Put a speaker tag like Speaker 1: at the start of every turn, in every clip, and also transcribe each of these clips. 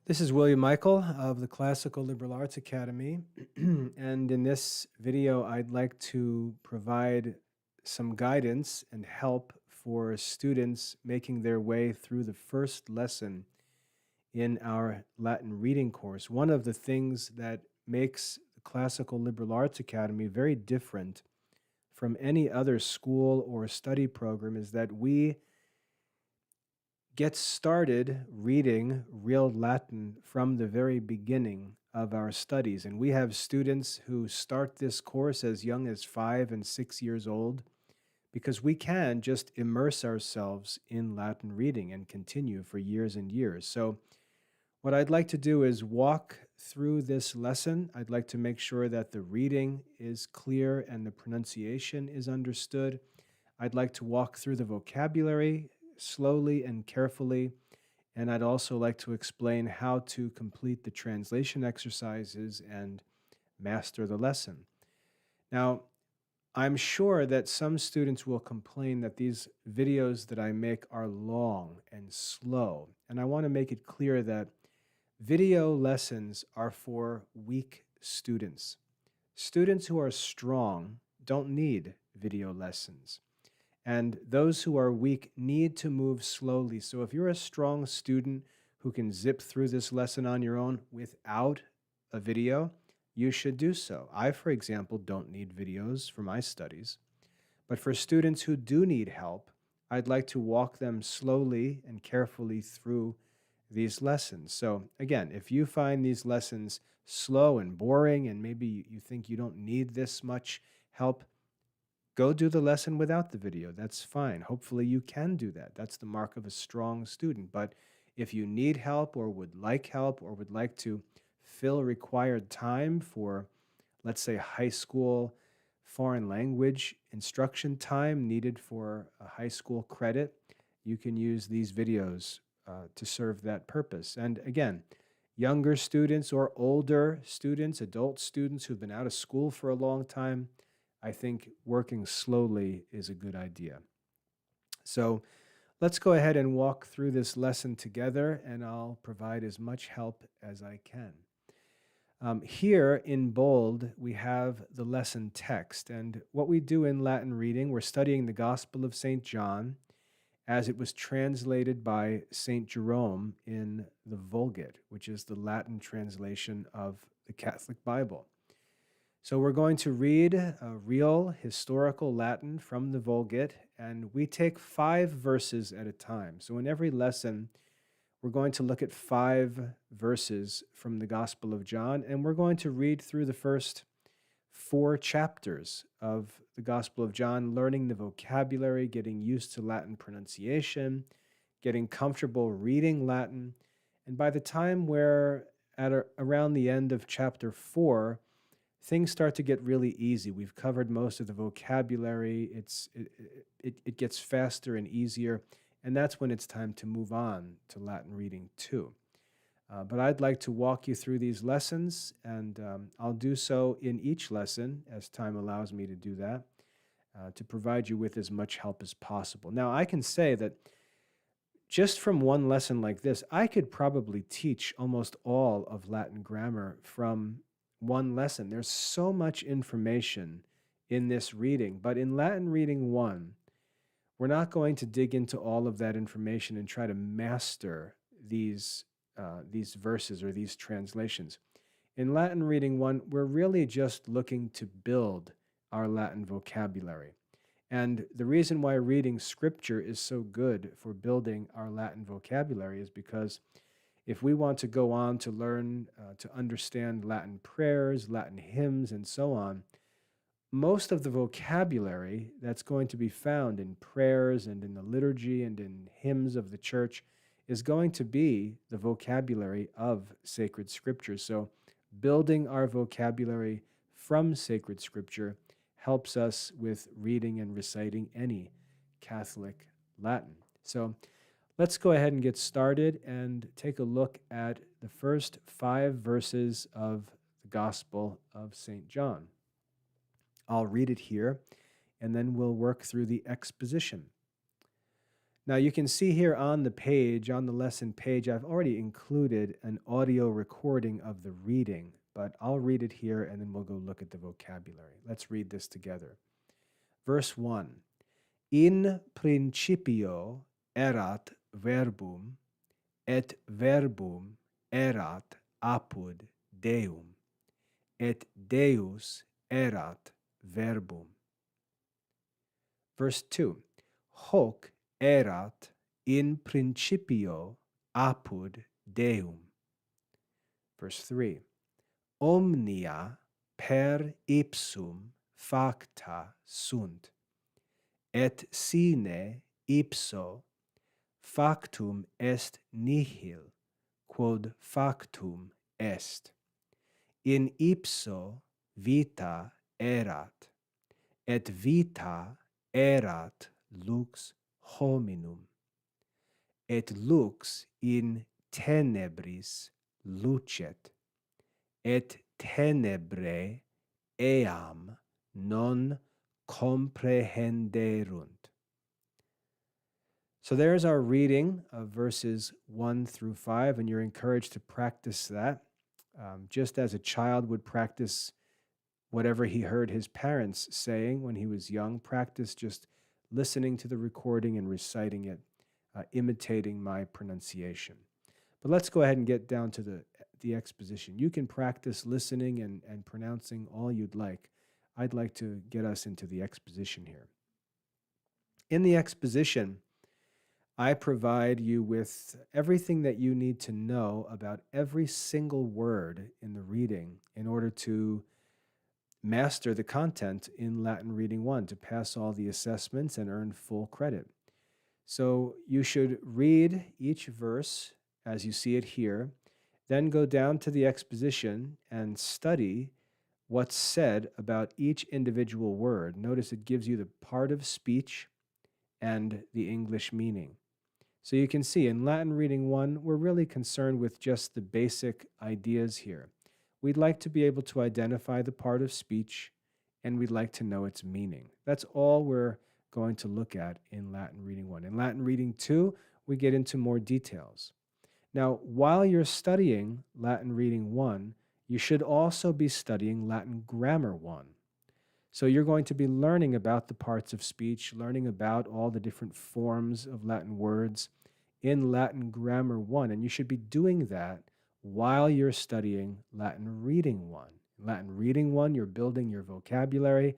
Speaker 1: This is William Michael of the Classical Liberal Arts Academy, and in this video, I'd like to provide some guidance and help for students making their way through the first lesson in our Latin reading course. One of the things that makes the Classical Liberal Arts Academy very different from any other school or study program is that we get started reading real Latin from the very beginning of our studies. And we have students who start this course as young as 5 and 6 years old because we can just immerse ourselves in Latin reading and continue for years and years. So, what I'd like to do is walk through this lesson. I'd like to make sure that the reading is clear and the pronunciation is understood. I'd like to walk through the vocabulary slowly and carefully, and I'd also like to explain how to complete the translation exercises and master the lesson. Now, I'm sure that some students will complain that these videos that I make are long and slow, and I want to make it clear that video lessons are for weak students. Students who are strong don't need video lessons. And those who are weak need to move slowly. So if you're a strong student who can zip through this lesson on your own without a video, you should do so. I, for example, don't need videos for my studies. But for students who do need help, I'd like to walk them slowly and carefully through these lessons. So again, if you find these lessons slow and boring and maybe you think you don't need this much help, go do the lesson without the video. That's fine. Hopefully you can do that. That's the mark of a strong student. But if you need help or would like to fill required time for, let's say, high school foreign language instruction time needed for a high school credit, you can use these videos to serve that purpose. And again, younger students or older students, adult students who've been out of school for a long time, I think working slowly is a good idea. So let's go ahead and walk through this lesson together, and I'll provide as much help as I can. Here in bold, we have the lesson text. And what we do in Latin reading, we're studying the Gospel of St. John as it was translated by St. Jerome in the Vulgate, which is the Latin translation of the Catholic Bible. So we're going to read real historical Latin from the Vulgate, and we take 5 verses at a time. So in every lesson, we're going to look at 5 verses from the Gospel of John, and we're going to read through the first 4 chapters of the Gospel of John, learning the vocabulary, getting used to Latin pronunciation, getting comfortable reading Latin. And by the time we're at around the end of chapter 4, things start to get really easy. We've covered most of the vocabulary. It gets faster and easier, and that's when it's time to move on to Latin reading too. But I'd like to walk you through these lessons, and I'll do so in each lesson as time allows me to do that, to provide you with as much help as possible. Now, I can say that just from one lesson like this, I could probably teach almost all of Latin grammar from one lesson. There's so much information in this reading, but in Latin reading 1, we're not going to dig into all of that information and try to master these verses or these translations. In Latin reading 1, we're really just looking to build our Latin vocabulary. And the reason why reading scripture is so good for building our Latin vocabulary is because if we want to go on to learn to understand Latin prayers, Latin hymns, and so on, most of the vocabulary that's going to be found in prayers and in the liturgy and in hymns of the church is going to be the vocabulary of sacred scripture. So building our vocabulary from sacred scripture helps us with reading and reciting any Catholic Latin. So let's go ahead and get started and take a look at the first 5 verses of the Gospel of St. John. I'll read it here, and then we'll work through the exposition. Now you can see here on the page, on the lesson page, I've already included an audio recording of the reading, but I'll read it here and then we'll go look at the vocabulary. Let's read this together. Verse 1. In principio erat verbum, et verbum erat apud Deum, et Deus erat verbum. Verse 2. Hoc erat in principio apud Deum. Verse 3. Omnia per ipsum facta sunt, et sine ipso factum est nihil, quod factum est. In ipso vita erat, et vita erat lux hominum, et lux in tenebris lucet, et tenebrae eam non comprehenderunt. So there's our reading of verses 1 through 5, and you're encouraged to practice that, just as a child would practice whatever he heard his parents saying when he was young. Practice just listening to the recording and reciting it, imitating my pronunciation. But let's go ahead and get down to the exposition. You can practice listening and pronouncing all you'd like. I'd like to get us into the exposition here. In the exposition, I provide you with everything that you need to know about every single word in the reading in order to master the content in Latin Reading 1, to pass all the assessments and earn full credit. So you should read each verse as you see it here, then go down to the exposition and study what's said about each individual word. Notice it gives you the part of speech and the English meaning. So you can see in Latin Reading 1, we're really concerned with just the basic ideas here. We'd like to be able to identify the part of speech, and we'd like to know its meaning. That's all we're going to look at in Latin Reading 1. In Latin Reading 2, we get into more details. Now, while you're studying Latin Reading 1, you should also be studying Latin Grammar 1. So you're going to be learning about the parts of speech, learning about all the different forms of Latin words in Latin Grammar 1, and you should be doing that while you're studying Latin Reading 1. In Latin Reading 1, you're building your vocabulary.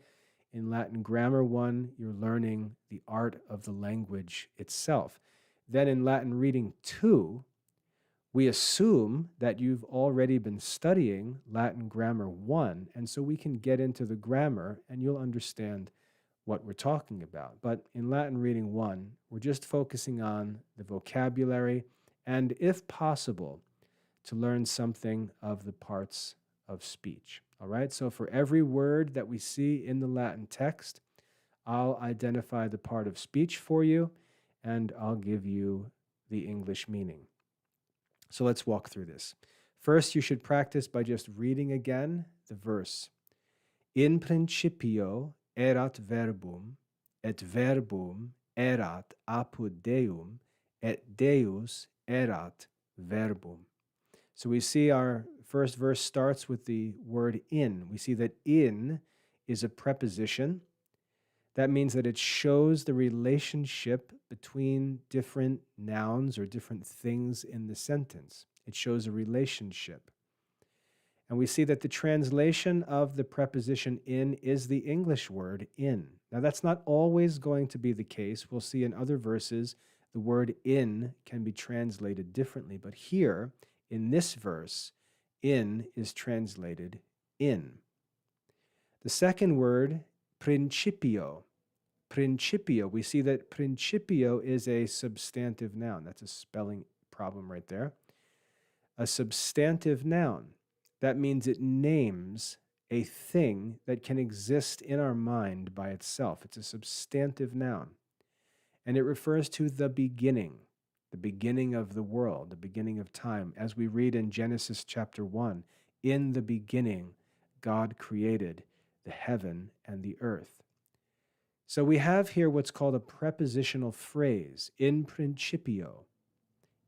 Speaker 1: In Latin Grammar 1, you're learning the art of the language itself. Then in Latin Reading 2, we assume that you've already been studying Latin Grammar 1, and so we can get into the grammar and you'll understand what we're talking about. But in Latin Reading 1, we're just focusing on the vocabulary and, if possible, to learn something of the parts of speech. All right, so for every word that we see in the Latin text, I'll identify the part of speech for you and I'll give you the English meaning. So let's walk through this. First, you should practice by just reading again the verse. In principio erat verbum, et verbum erat apud Deum, et Deus erat verbum. So we see our first verse starts with the word in. We see that in is a preposition. That means that it shows the relationship between different nouns or different things in the sentence. It shows a relationship. And we see that the translation of the preposition in is the English word in. Now, that's not always going to be the case. We'll see in other verses the word in can be translated differently. But here, in this verse, in is translated in. The second word, principio. Principio, we see that principio is a substantive noun. That's a spelling problem right there. A substantive noun. That means it names a thing that can exist in our mind by itself. It's a substantive noun. And it refers to the beginning of the world, the beginning of time. As we read in Genesis chapter 1, in the beginning, God created the heaven and the earth. So we have here what's called a prepositional phrase, in principio,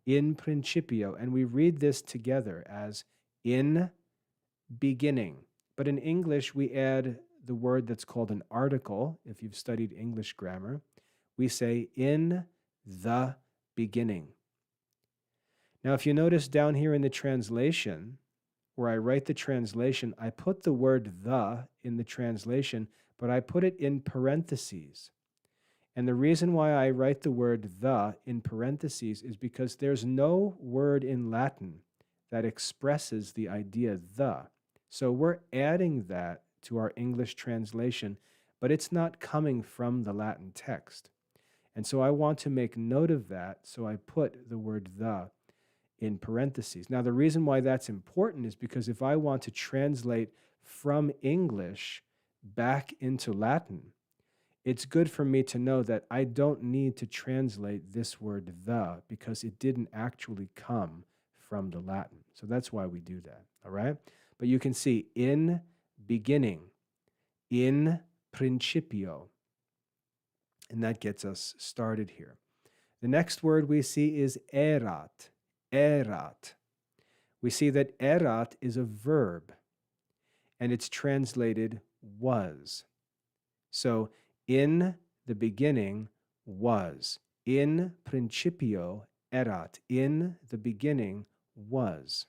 Speaker 1: and we read this together as in beginning. But in English, we add the word that's called an article. If you've studied English grammar, we say in the beginning. Now, if you notice down here in the translation, where I write the translation, I put the word the in the translation, but I put it in parentheses. And the reason why I write the word the in parentheses is because there's no word in Latin that expresses the idea the. So we're adding that to our English translation, but it's not coming from the Latin text. And so I want to make note of that, so I put the word the in parentheses. Now, the reason why that's important is because if I want to translate from English back into Latin, it's good for me to know that I don't need to translate this word the because it didn't actually come from the Latin. So that's why we do that, all right? But you can see in beginning, in principio, and that gets us started here. The next word we see is erat, erat. We see that erat is a verb, and it's translated was. So in the beginning was. In principio erat. In the beginning was.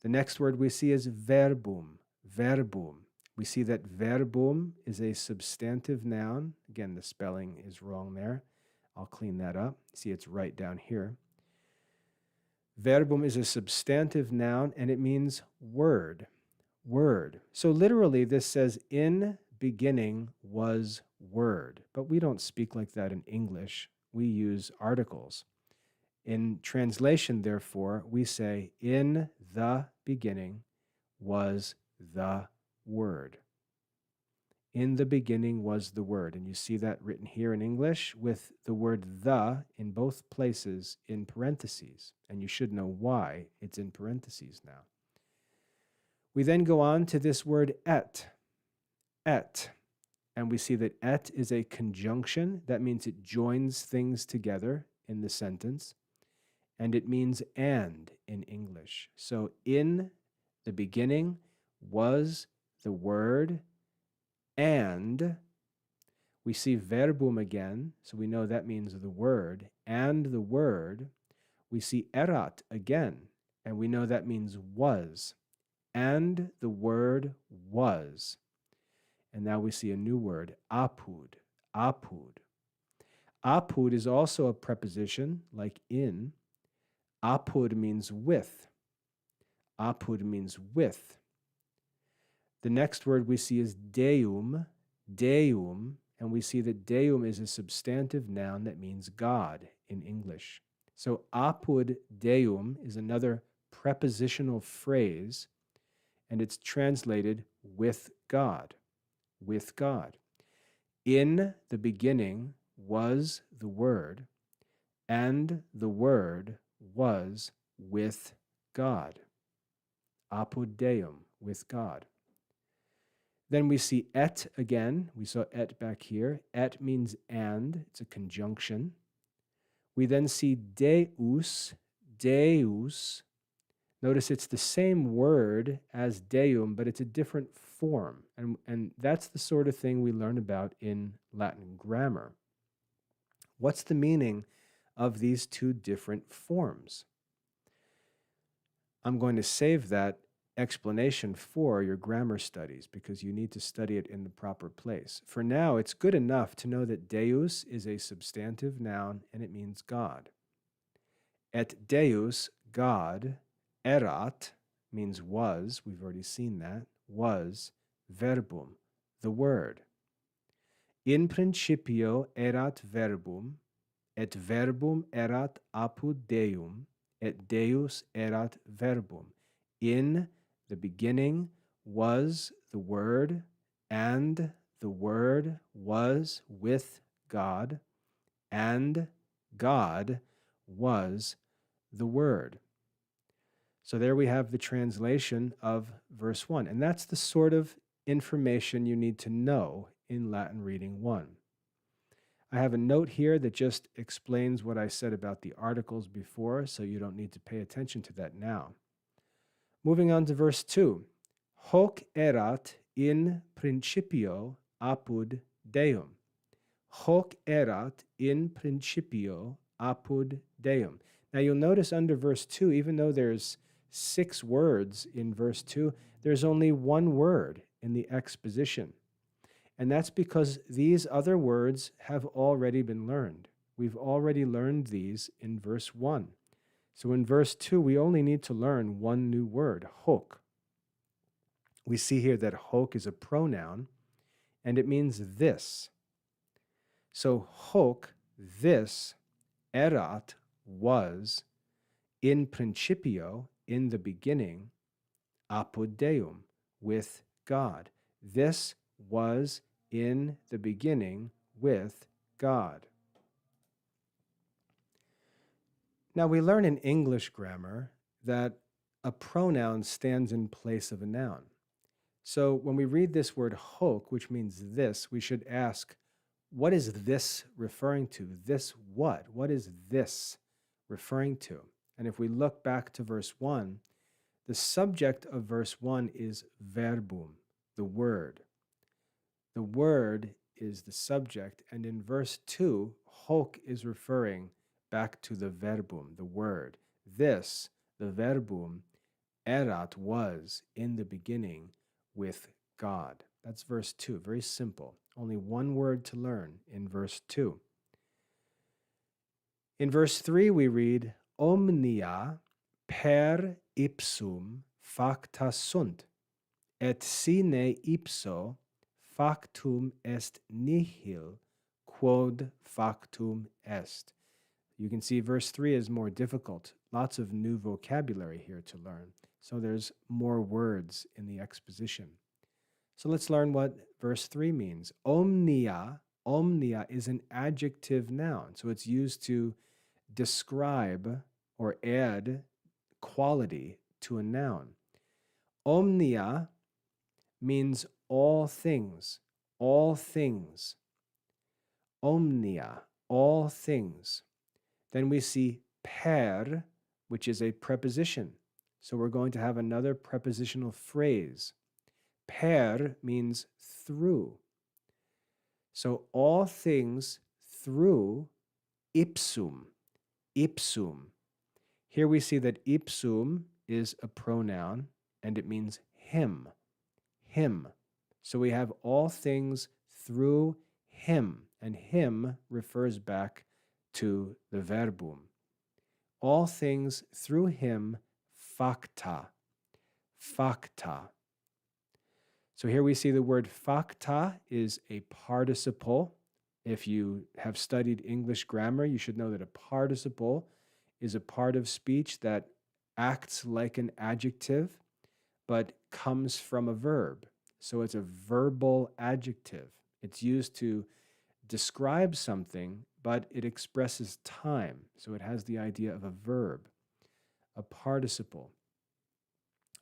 Speaker 1: The next word we see is verbum. Verbum. We see that verbum is a substantive noun. Again, the spelling is wrong there. I'll clean that up. See, it's right down here. Verbum is a substantive noun, and it means word. Word. So literally, this says, in beginning was word. But we don't speak like that in English. We use articles. In translation, therefore, we say, in the beginning was the Word. In the beginning was the Word. And you see that written here in English with the word the in both places in parentheses. And you should know why it's in parentheses now. We then go on to this word et. Et. And we see that et is a conjunction. That means it joins things together in the sentence. And it means and in English. So in the beginning was the Word, and we see verbum again, so we know that means the Word, and the Word. We see erat again, and we know that means was, and the Word was. And now we see a new word, apud, apud. Apud is also a preposition, like in. Apud means with. Apud means with. The next word we see is deum, deum, and we see that deum is a substantive noun that means God in English. So apud deum is another prepositional phrase, and it's translated with God, with God. In the beginning was the Word, and the Word was with God. Apud deum, with God. Then we see et again. We saw et back here. Et means and. It's a conjunction. We then see deus, deus. Notice it's the same word as deum, but it's a different form. And that's the sort of thing we learn about in Latin grammar. What's the meaning of these two different forms? I'm going to save that explanation for your grammar studies because you need to study it in the proper place. For now, it's good enough to know that deus is a substantive noun and it means God. Et deus, God, erat means was, we've already seen that, was, verbum, the word. In principio erat verbum, et verbum erat apud deum, et deus erat verbum. In the beginning was the Word, and the Word was with God, and God was the Word. So there we have the translation of verse 1. And that's the sort of information you need to know in Latin Reading 1. I have a note here that just explains what I said about the articles before, so you don't need to pay attention to that now. Moving on to verse 2. Hoc erat in principio apud Deum. Hoc erat in principio apud Deum. Now you'll notice under verse 2, even though there's 6 words in verse 2, there's only one word in the exposition. And that's because these other words have already been learned. We've already learned these in verse 1. So in verse 2, we only need to learn one new word, hoc. We see here that hoc is a pronoun, and it means this. So hoc, this, erat, was, in principio, in the beginning, apud Deum, with God. This was in the beginning with God. Now we learn in English grammar that a pronoun stands in place of a noun. So when we read this word hoc, which means this, we should ask, what is this referring to? This what? What is this referring to? And if we look back to verse 1, the subject of verse 1 is verbum, the word. The word is the subject, and in verse 2, hoc is referring back to the verbum, the word. This, the verbum, erat, was in the beginning with God. That's verse 2, very simple. Only one word to learn in verse 2. In verse 3, we read, omnia per ipsum facta sunt, et sine ipso factum est nihil, quod factum est. You can see verse 3 is more difficult. Lots of new vocabulary here to learn. So there's more words in the exposition. So let's learn what verse 3 means. Omnia, omnia is an adjective noun. So it's used to describe or add quality to a noun. Omnia means all things, all things. Omnia, all things. Then we see per, which is a preposition. So we're going to have another prepositional phrase. Per means through. So all things through ipsum, ipsum. Here we see that ipsum is a pronoun and it means him, him. So we have all things through him, and him refers back to the verbum. All things through him, facta, facta. So here we see the word facta is a participle. If you have studied English grammar, you should know that a participle is a part of speech that acts like an adjective, but comes from a verb. So it's a verbal adjective. It's used to describe something, but it expresses time. So it has the idea of a verb, a participle.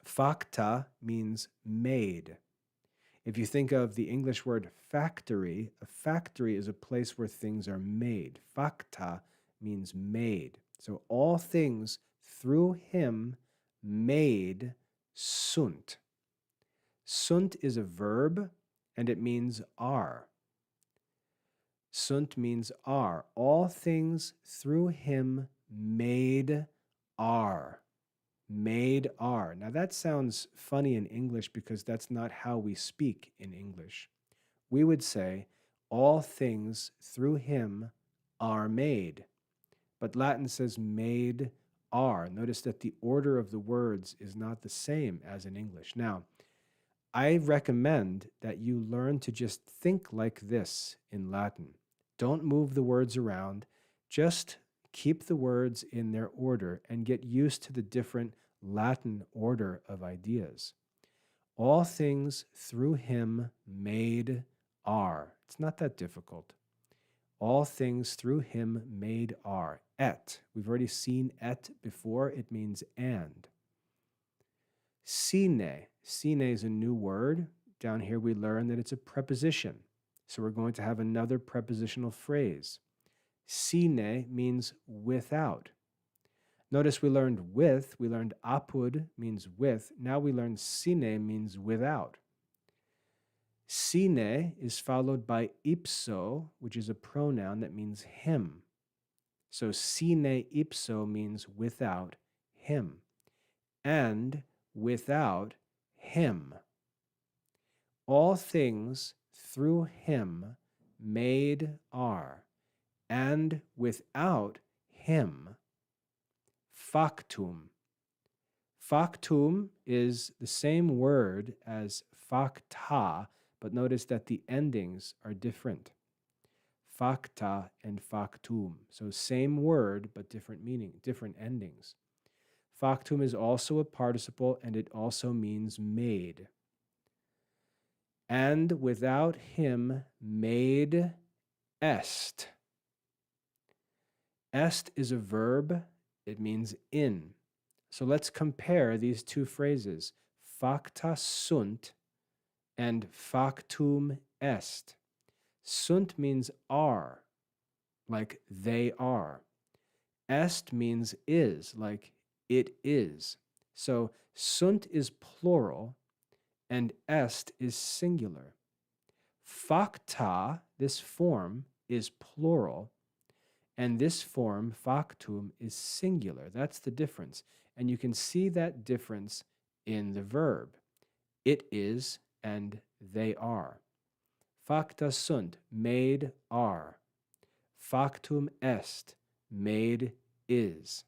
Speaker 1: Facta means made. If you think of the English word factory, a factory is a place where things are made. Facta means made. So all things through him made sunt. Sunt is a verb and it means are. Sunt means are. All things through him made are. Made are. Now that sounds funny in English because that's not how we speak in English. We would say, all things through him are made. But Latin says made are. Notice that the order of the words is not the same as in English. Now, I recommend that you learn to just think like this in Latin. Don't move the words around. Just keep the words in their order and get used to the different Latin order of ideas. All things through him made are. It's not that difficult. All things through him made are. Et. We've already seen et before. It means and. Sine. Sine is a new word. Down here we learn that it's a preposition. So we're going to have another prepositional phrase. Sine means without. Notice we learned with, we learned apud means with. Now we learned sine means without. Sine is followed by ipso, which is a pronoun that means him. So sine ipso means without him. And without him. All things through him made are, and without him, factum. Factum is the same word as facta, but notice that the endings are different. Facta and factum. So same word, but different meaning, different endings. Factum is also a participle, and it also means made. And without him made est. Est is a verb. It means in. So let's compare these two phrases, facta sunt and factum est. Sunt means are, like they are. Est means is, like it is. So sunt is plural and est is singular. Facta, this form, is plural, and this form, factum, is singular. That's the difference. And you can see that difference in the verb. It is and they are. Facta sunt, made are. Factum est, made is.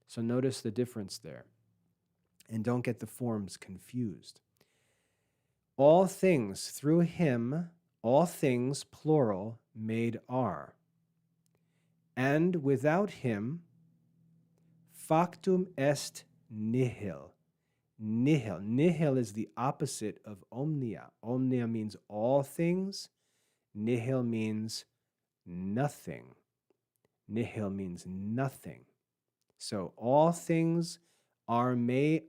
Speaker 1: So notice the difference there. And don't get the forms confused. All things through him, all things, plural, made are. And without him, factum est nihil. Nihil. Nihil is the opposite of omnia. Omnia means all things. Nihil means nothing. Nihil means nothing. So all things are made,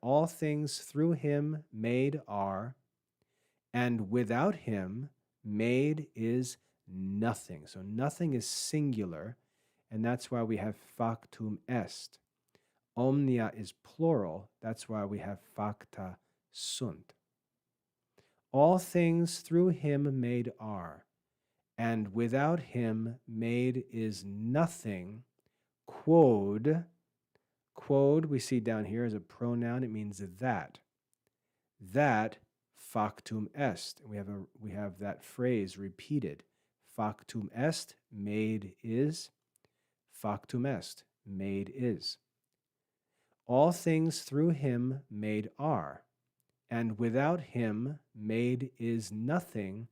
Speaker 1: all things through him made are, and without him made is nothing. So nothing is singular, and that's why we have factum est. Omnia is plural, that's why we have facta sunt. All things through him made are, and without him made is nothing. Quod, quod we see down here as a pronoun, it means that. That factum est. We have that phrase repeated. Factum est, made is. Factum est, made is. All things through him made are, and without him made is nothing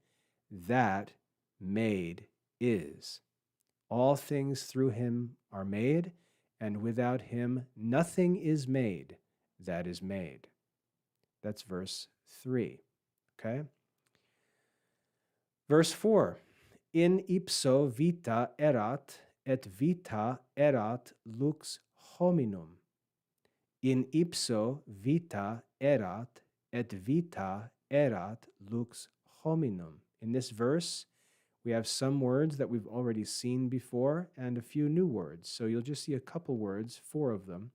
Speaker 1: that made is. All things through him are made, and without him nothing is made that is made. That's verse 3. Okay? Verse 4. In ipso vita erat, et vita erat lux hominum. In ipso vita erat, et vita erat lux hominum. In this verse, we have some words that we've already seen before and a few new words. So you'll just see a couple words, 4 of them,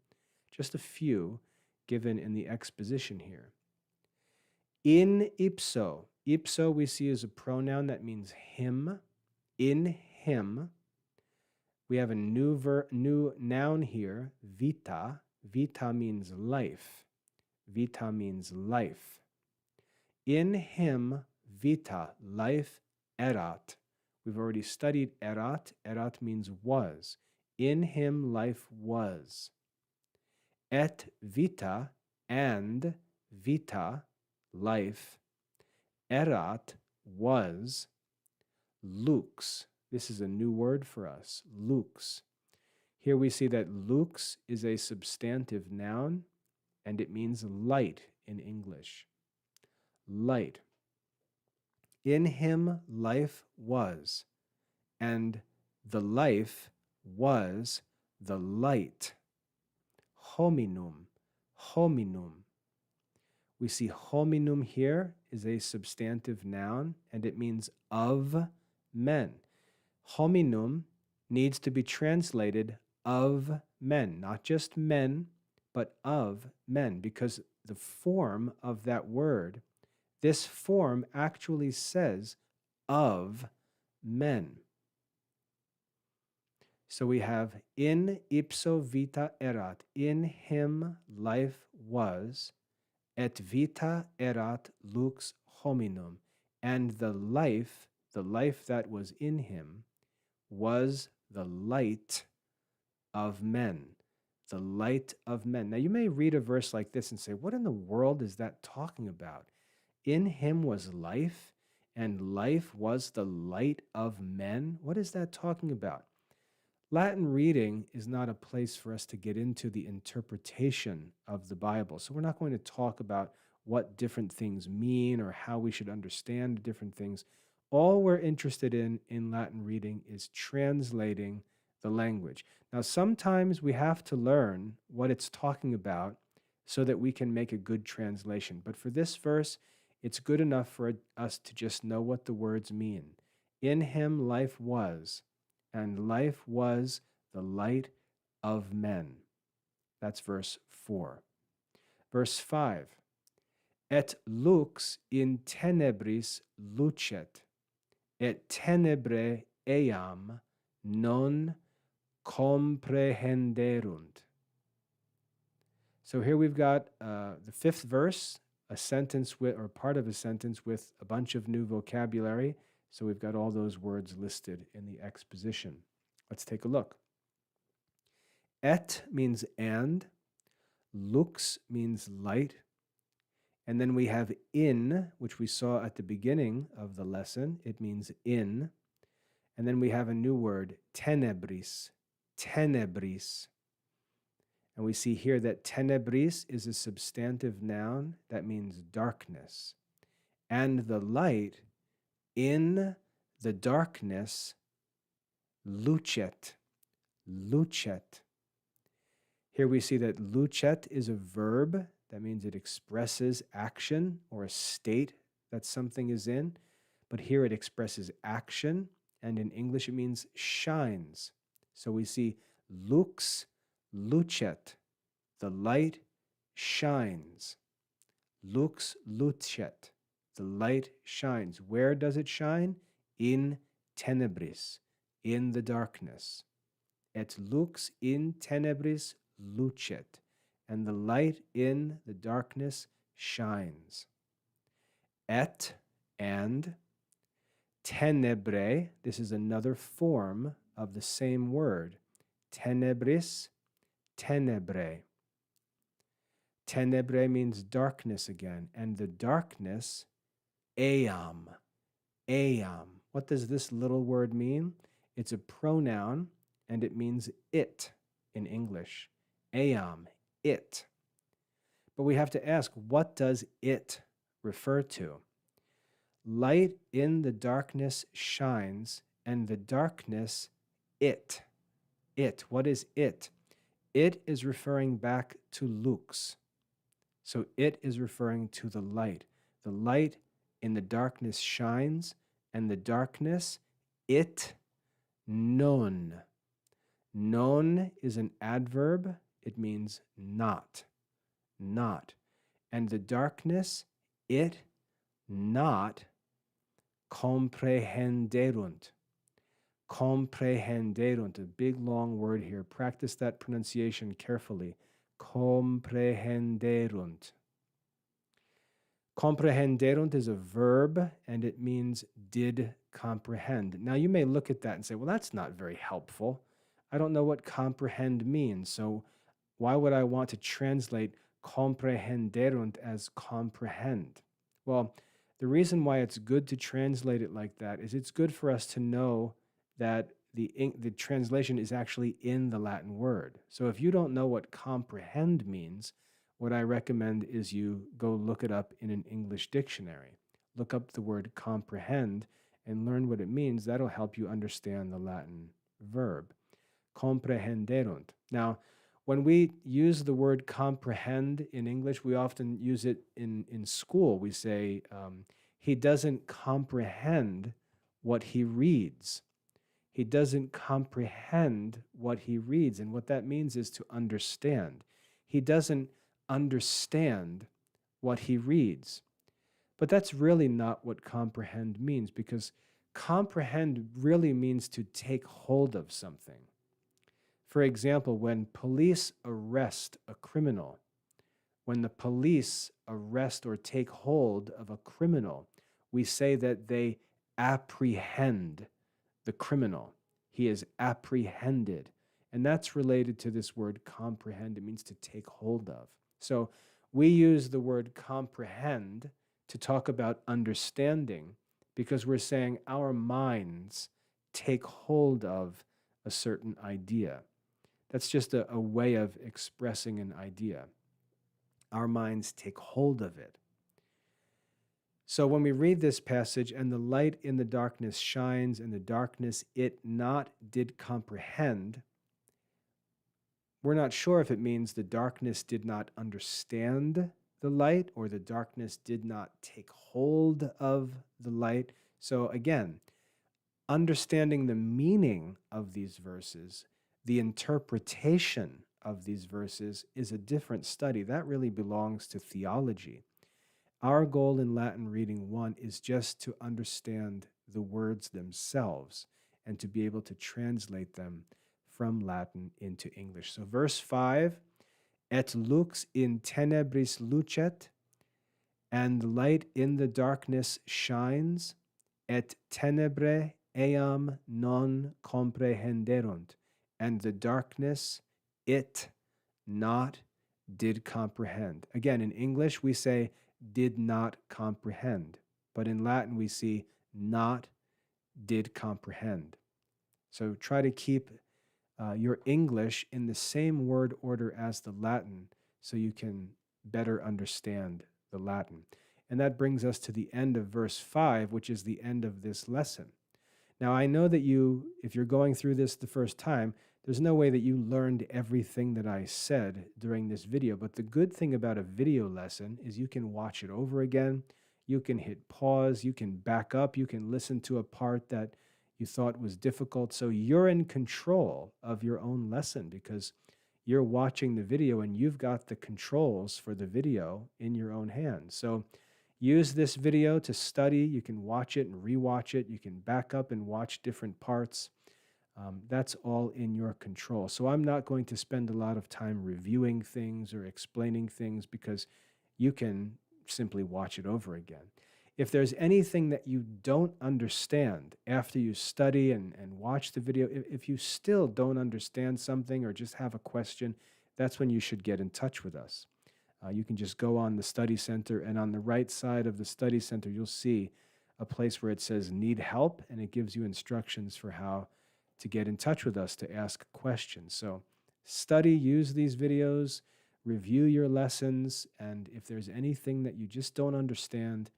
Speaker 1: just a few given in the exposition here. In ipso. Ipso we see as a pronoun that means him. In him. We have a new noun here, vita. Vita means life. Vita means life. In him, vita, life, erat. We've already studied erat. Erat means was. In him, life was. Et vita, and vita, life, erat, was, lux. This is a new word for us, lux. Here we see that lux is a substantive noun, and it means light in English. Light. In him life was, and the life was the light. Hominum, hominum. We see hominum here is a substantive noun, and it means of men. Hominum needs to be translated of men, not just men, but of men, because the form of that word, this form actually says of men. So we have in ipso vita erat, in him life was, et vita erat lux hominum, and the life that was in him, was the light of men. The light of men. Now you may read a verse like this and say, what in the world is that talking about? In him was life, and life was the light of men. What is that talking about? Latin reading is not a place for us to get into the interpretation of the Bible. So we're not going to talk about what different things mean or how we should understand different things. All we're interested in Latin reading is translating the language. Now, sometimes we have to learn what it's talking about so that we can make a good translation. But for this verse, it's good enough for us to just know what the words mean. In him life was, and life was the light of men. That's verse 4. Verse 5. Et lux in tenebris lucet, et tenebrae eam non comprehenderunt. So here we've got the fifth verse, a sentence with, or part of a sentence with a bunch of new vocabulary. So we've got all those words listed in the exposition. Let's take a look. Et means and, lux means light, and then we have in, which we saw at the beginning of the lesson. It means in. And then we have a new word, tenebris, tenebris. And we see here that tenebris is a substantive noun that means darkness. And the light in the darkness, lucet, lucet. Here we see that lucet is a verb. That means it expresses action or a state that something is in. But here it expresses action, and in English it means shines. So we see lux lucet, the light shines. Lux lucet, the light shines. Where does it shine? In tenebris, in the darkness. Et lux in tenebris lucet, and the light in the darkness shines. Et, and, tenebrae, this is another form of the same word. Tenebris, tenebrae. Tenebrae means darkness again, and the darkness, eam, eam. What does this little word mean? It's a pronoun, and it means it in English. Eam, it. But we have to ask, what does it refer to? Light in the darkness shines, and the darkness, it. It. What is it? It is referring back to lux. So it is referring to the light. The light in the darkness shines, and the darkness, it, non. Non is an adverb. It means not, not. And the darkness, it, not, comprehenderunt. Comprehenderunt, a big long word here. Practice that pronunciation carefully. Comprehenderunt. Comprehenderunt is a verb, and it means did comprehend. Now you may look at that and say, well, that's not very helpful. I don't know what comprehend means, so why would I want to translate comprehenderunt as comprehend? Well, the reason why it's good to translate it like that is it's good for us to know that the translation is actually in the Latin word. So if you don't know what comprehend means, what I recommend is you go look it up in an English dictionary. Look up the word comprehend and learn what it means. That'll help you understand the Latin verb. Comprehenderunt. Now, When we use the word comprehend in English, we often use it in school. We say, he doesn't comprehend what he reads. He doesn't comprehend what he reads. And what that means is to understand. He doesn't understand what he reads. But that's really not what comprehend means, because comprehend really means to take hold of something. For example, when police arrest a criminal, when the police arrest or take hold of a criminal, we say that they apprehend the criminal. He is apprehended. And that's related to this word comprehend. It means to take hold of. So we use the word comprehend to talk about understanding, because we're saying our minds take hold of a certain idea. That's just a way of expressing an idea. Our minds take hold of it. So when we read this passage, and the light in the darkness shines, and the darkness it not did comprehend, we're not sure if it means the darkness did not understand the light, or the darkness did not take hold of the light. So again, understanding the meaning of these verses, the interpretation of these verses, is a different study. That really belongs to theology. Our goal in Latin Reading 1 is just to understand the words themselves and to be able to translate them from Latin into English. So verse 5, et lux in tenebris lucet, and the light in the darkness shines, et tenebrae eam non comprehenderunt, and the darkness it not did comprehend. Again, in English we say did not comprehend, but in Latin we see not did comprehend. So try to keep your English in the same word order as the Latin so you can better understand the Latin. And that brings us to the end of verse 5, which is the end of this lesson. Now, I know that if you're going through this the first time, there's no way that you learned everything that I said during this video, but the good thing about a video lesson is you can watch it over again, you can hit pause, you can back up, you can listen to a part that you thought was difficult. So you're in control of your own lesson because you're watching the video and you've got the controls for the video in your own hands. So use this video to study. You can watch it and rewatch it. You can back up and watch different parts. That's all in your control. So I'm not going to spend a lot of time reviewing things or explaining things because you can simply watch it over again. If there's anything that you don't understand after you study and watch the video, if you still don't understand something or just have a question, that's when you should get in touch with us. You can just go on the study center, and on the right side of the study center, you'll see a place where it says need help, and it gives you instructions for how to get in touch with us to ask questions. So study, use these videos, review your lessons, and if there's anything that you just don't understand,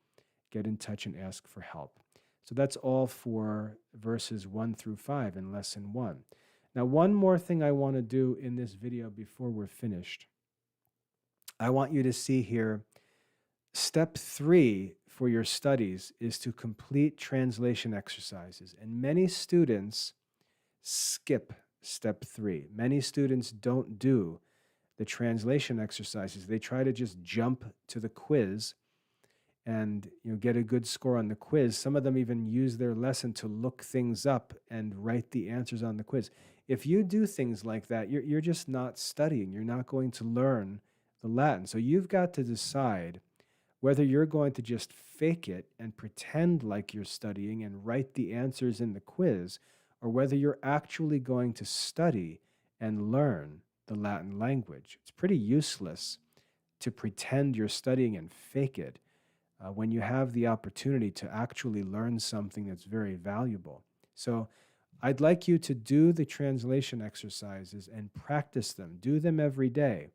Speaker 1: get in touch and ask for help. So that's all for verses 1 through 5 in lesson 1. Now, one more thing I want to do in this video before we're finished. I want you to see here, step 3 for your studies is to complete translation exercises. And many students skip step 3. Many students don't do the translation exercises. They try to just jump to the quiz and get a good score on the quiz. Some of them even use their lesson to look things up and write the answers on the quiz. If you do things like that, you're just not studying. You're not going to learn the Latin. So you've got to decide whether you're going to just fake it and pretend like you're studying and write the answers in the quiz, or whether you're actually going to study and learn the Latin language. It's pretty useless to pretend you're studying and fake it when you have the opportunity to actually learn something that's very valuable. So I'd like you to do the translation exercises and practice them. Do them every day.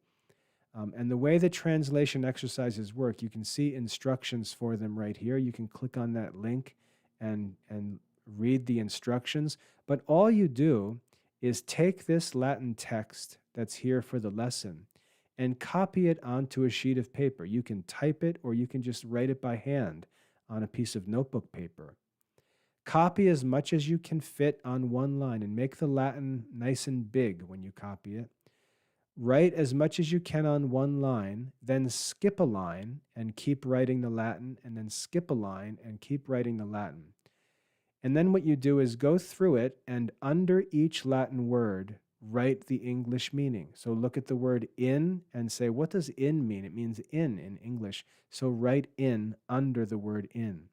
Speaker 1: And the way the translation exercises work, you can see instructions for them right here. You can click on that link and read the instructions. But all you do is take this Latin text that's here for the lesson and copy it onto a sheet of paper. You can type it or you can just write it by hand on a piece of notebook paper. Copy as much as you can fit on one line and make the Latin nice and big when you copy it. Write as much as you can on one line, then skip a line and keep writing the Latin, and then skip a line and keep writing the Latin. And then what you do is go through it, and under each Latin word, write the English meaning. So look at the word in and say, what does in mean? It means in English. So write in under the word in.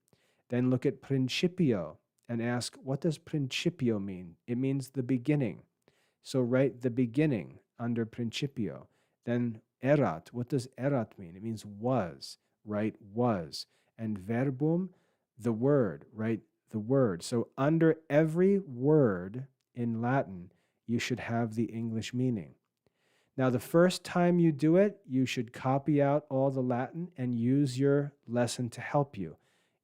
Speaker 1: Then look at principio and ask, what does principio mean? It means the beginning. So write the beginning under principio. Then erat, what does erat mean? It means was. Write was. And verbum, the word. Write the word. So under every word in Latin, you should have the English meaning. Now, the first time you do it, you should copy out all the Latin and use your lesson to help you.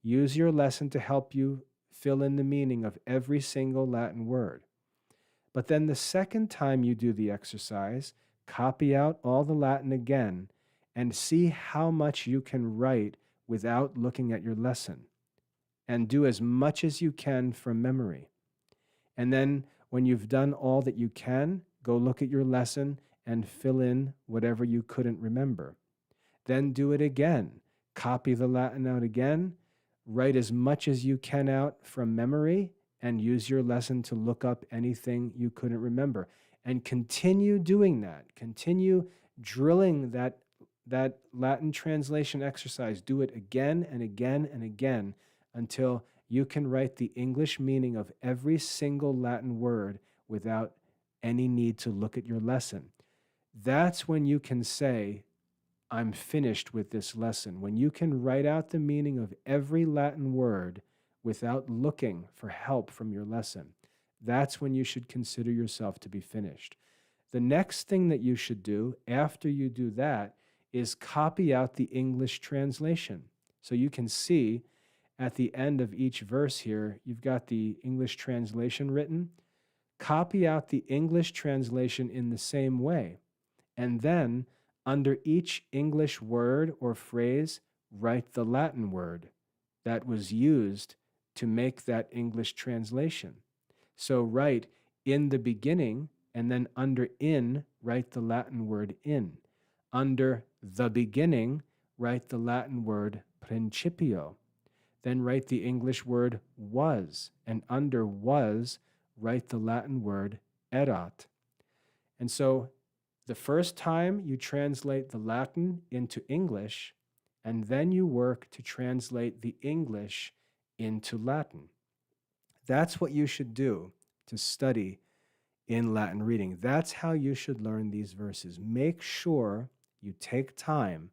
Speaker 1: Use your lesson to help you fill in the meaning of every single Latin word. But then the second time you do the exercise, copy out all the Latin again and see how much you can write without looking at your lesson. And do as much as you can from memory. And then when you've done all that you can, go look at your lesson and fill in whatever you couldn't remember. Then do it again. Copy the Latin out again. Write as much as you can out from memory and use your lesson to look up anything you couldn't remember. And continue doing that. Continue drilling that Latin translation exercise. Do it again and again and again until you can write the English meaning of every single Latin word without any need to look at your lesson. That's when you can say, I'm finished with this lesson. When you can write out the meaning of every Latin word without looking for help from your lesson, that's when you should consider yourself to be finished. The next thing that you should do after you do that is copy out the English translation. So you can see at the end of each verse here, you've got the English translation written. Copy out the English translation in the same way. And then under each English word or phrase, write the Latin word that was used to make that English translation. So write in the beginning, and then under in, write the Latin word in. Under the beginning, write the Latin word principio. Then write the English word was, and under was, write the Latin word erat. And so the first time you translate the Latin into English, and then you work to translate the English into Latin. That's what you should do to study in Latin reading. That's how you should learn these verses. Make sure you take time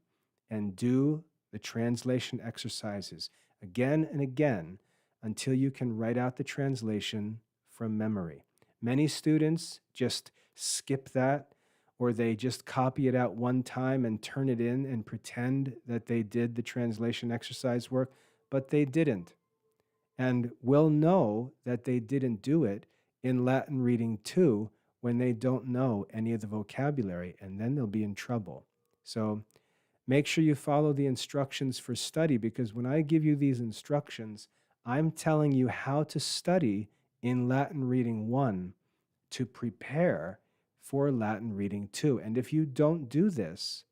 Speaker 1: and do the translation exercises again and again until you can write out the translation from memory. Many students just skip that, or they just copy it out one time and turn it in and pretend that they did the translation exercise work, but they didn't. And will know that they didn't do it in Latin reading too when they don't know any of the vocabulary, and then they'll be in trouble. So make sure you follow the instructions for study, because when I give you these instructions, I'm telling you how to study in Latin reading 1 to prepare for Latin reading 2. And if you don't do this,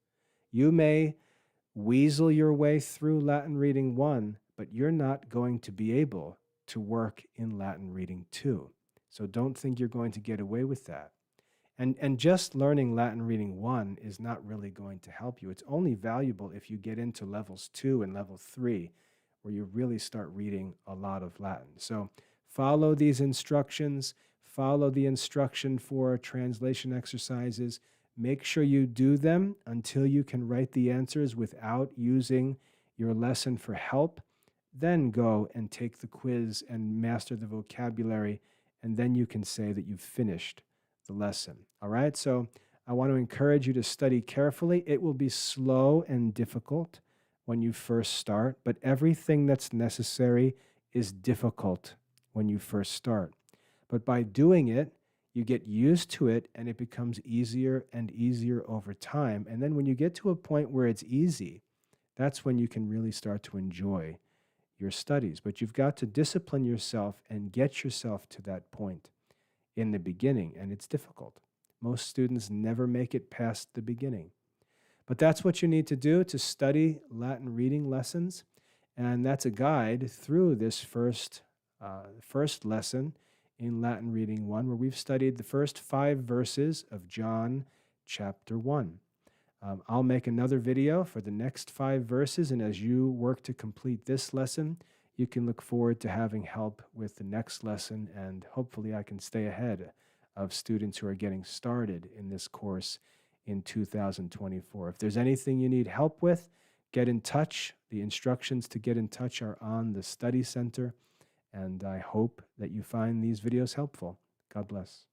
Speaker 1: you may weasel your way through Latin reading 1, but you're not going to be able to work in Latin reading 2. So don't think you're going to get away with that. And just learning Latin reading 1 is not really going to help you. It's only valuable if you get into levels 2 and level 3, where you really start reading a lot of Latin. So follow these instructions. Follow the instruction for translation exercises. Make sure you do them until you can write the answers without using your lesson for help. Then go and take the quiz and master the vocabulary, and then you can say that you've finished the lesson. All right, so I want to encourage you to study carefully. It will be slow and difficult when you first start, but everything that's necessary is difficult when you first start. But by doing it, You get used to it, and it becomes easier and easier over time. And then when you get to a point where it's easy, that's when you can really start to enjoy your studies. But you've got to discipline yourself and get yourself to that point in the beginning, and it's difficult. Most students never make it past the beginning. But that's what you need to do to study Latin reading lessons, and that's a guide through this first lesson in Latin Reading 1, where we've studied the first 5 verses of John chapter 1. I'll make another video for the next 5 verses, and as you work to complete this lesson, you can look forward to having help with the next lesson, and hopefully I can stay ahead of students who are getting started in this course in 2024. If there's anything you need help with, get in touch. The instructions to get in touch are on the study center, and I hope that you find these videos helpful. God bless.